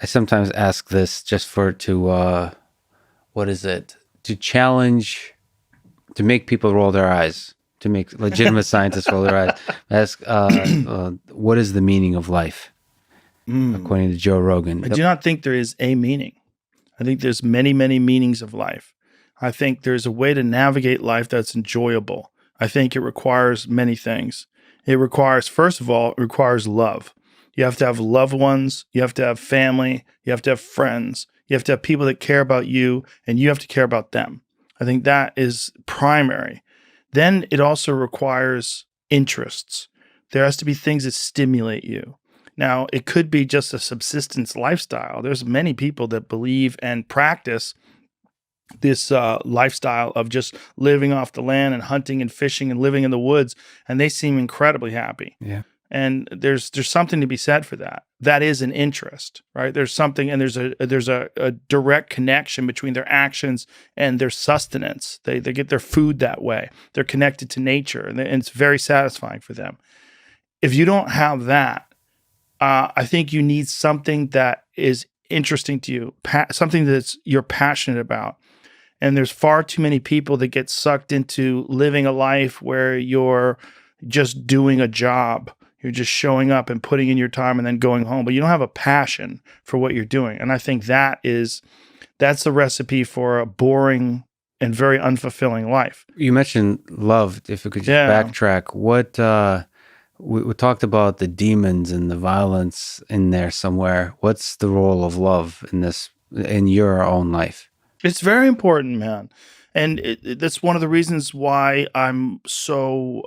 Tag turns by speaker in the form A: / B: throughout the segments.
A: I sometimes ask this just what is it? To challenge, to make people roll their eyes, to make legitimate scientists roll their eyes. Ask, what is the meaning of life, according to Joe Rogan?
B: I do not think there is a meaning. I think there's many, many meanings of life. I think there's a way to navigate life that's enjoyable. I think it requires many things. It requires, first of all, it requires love. You have to have loved ones. You have to have family. You have to have friends. You have to have people that care about you, and you have to care about them. I think that is primary. Then it also requires interests. There has to be things that stimulate you. Now, it could be just a subsistence lifestyle. There's many people that believe and practice this lifestyle of just living off the land and hunting and fishing and living in the woods, and they seem incredibly happy.
A: Yeah.
B: And there's something to be said for that. That is an interest, right? There's something, and there's a direct connection between their actions and their sustenance. They get their food that way. They're connected to nature, and it's very satisfying for them. If you don't have that, I think you need something that is interesting to you, something that you're passionate about. And there's far too many people that get sucked into living a life where you're just doing a job. You're just showing up and putting in your time and then going home, but you don't have a passion for what you're doing. And I think that's the recipe for a boring and very unfulfilling life.
A: You mentioned love. If we could just backtrack, what we talked about the demons and the violence in there somewhere. What's the role of love in your own life?
B: It's very important, man. And that's one of the reasons why I'm so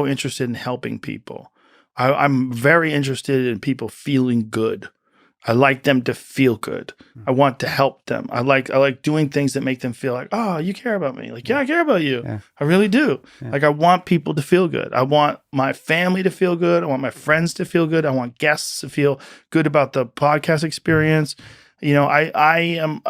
B: interested in helping people. I'm very interested in people feeling good. I like them to feel good. I want to help them. I like doing things that make them feel like, oh, you care about me. Like, yeah, I care about you. Yeah. I really do. Yeah. Like, I want people to feel good. I want my family to feel good. I want my friends to feel good. I want guests to feel good about the podcast experience. You know, I'm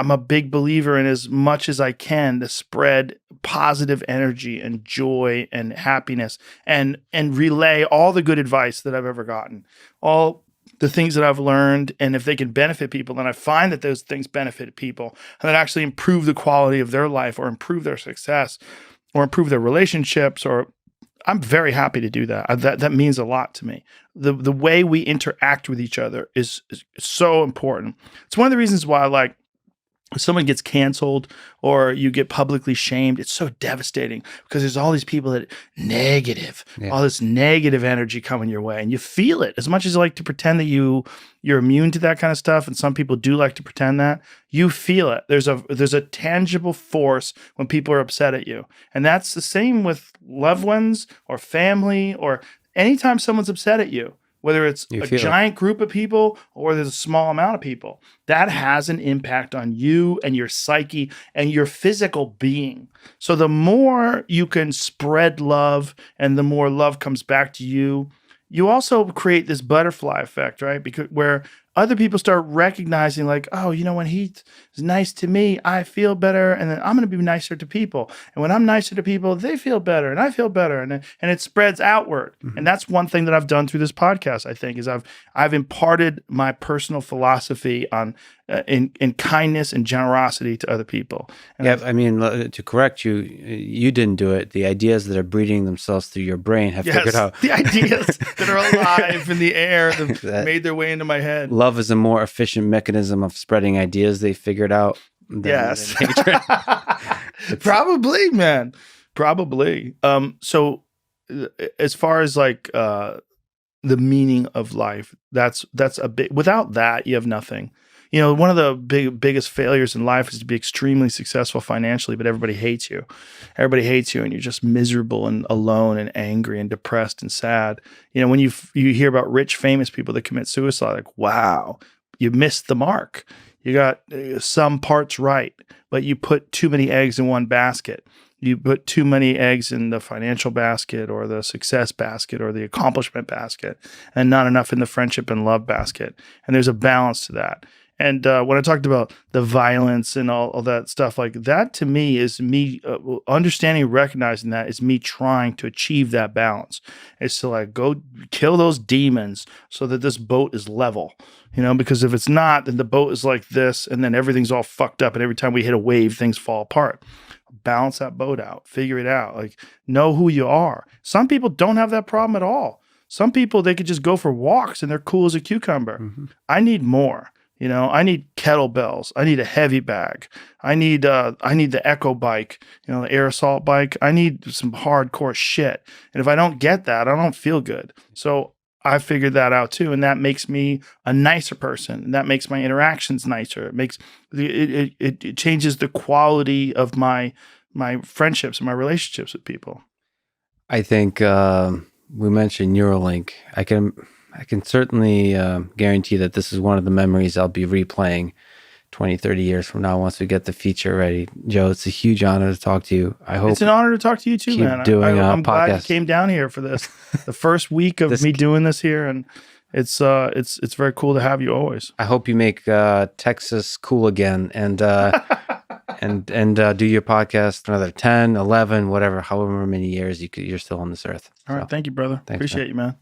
B: a big believer in, as much as I can, to spread positive energy and joy and happiness and relay all the good advice that I've ever gotten, all the things that I've learned. And if they can benefit people, then I find that those things benefit people and that actually improve the quality of their life or improve their success or improve their relationships, or I'm very happy to do that. That means a lot to me. The way we interact with each other is so important. It's one of the reasons why, like, if someone gets canceled or you get publicly shamed, it's so devastating because there's all these people that all this negative energy coming your way, and you feel it. As much as you like to pretend that you're immune to that kind of stuff, and some people do like to pretend that, you feel it. There's a tangible force when people are upset at you. And that's the same with loved ones or family, or anytime someone's upset at you, whether it's a giant group of people or there's a small amount of people, that has an impact on you and your psyche and your physical being. So the more you can spread love and the more love comes back to you, you also create this butterfly effect, right? Because where other people start recognizing, like, oh, you know, when he's nice to me, I feel better, and then I'm going to be nicer to people. And when I'm nicer to people, they feel better, and I feel better, and it spreads outward. Mm-hmm. And that's one thing that I've done through this podcast, I think, is I've imparted my personal philosophy on in kindness and generosity to other people. And
A: yeah, I mean, to correct you, you didn't do it. The ideas that are breeding themselves through your brain have figured out.
B: The ideas that are alive in the air that made their way into my head.
A: Love is a more efficient mechanism of spreading ideas they figured out.
B: Yes. Probably, man. Probably. So as far as like the meaning of life, that's a big, without that, you have nothing. You know, one of the biggest failures in life is to be extremely successful financially, but everybody hates you. Everybody hates you, and you're just miserable and alone and angry and depressed and sad. You know, when you hear about rich, famous people that commit suicide, like, wow, you missed the mark. You got some parts right, but you put too many eggs in one basket. You put too many eggs in the financial basket or the success basket or the accomplishment basket, and not enough in the friendship and love basket. And there's a balance to that. And when I talked about the violence and all that stuff, like that to me is me understanding, recognizing that is me trying to achieve that balance. It's to like go kill those demons so that this boat is level, because if it's not, then the boat is like this and then everything's all fucked up. And every time we hit a wave, things fall apart. Balance that boat out, figure it out, like know who you are. Some people don't have that problem at all. Some people, they could just go for walks and they're cool as a cucumber.
A: Mm-hmm.
B: I need more. I need kettlebells. I need a heavy bag. I need the Echo bike, the air assault bike. I need some hardcore shit. And if I don't get that, I don't feel good. So I figured that out too, and that makes me a nicer person. And that makes my interactions nicer. It makes it changes the quality of my friendships and my relationships with people.
A: I think we mentioned Neuralink. I can certainly guarantee that this is one of the memories I'll be replaying 20, 30 years from now once we get the feature ready. Joe, it's a huge honor to talk to you. I hope
B: it's an honor to talk to you too, man. I'm glad you came down here for this. The first week of me doing this here, and it's very cool to have you always.
A: I hope you make Texas cool again and and do your podcast for another 10, 11, whatever, however many years you're still on this earth.
B: All right. Thank you, brother.
A: Thanks,
B: Appreciate you, man.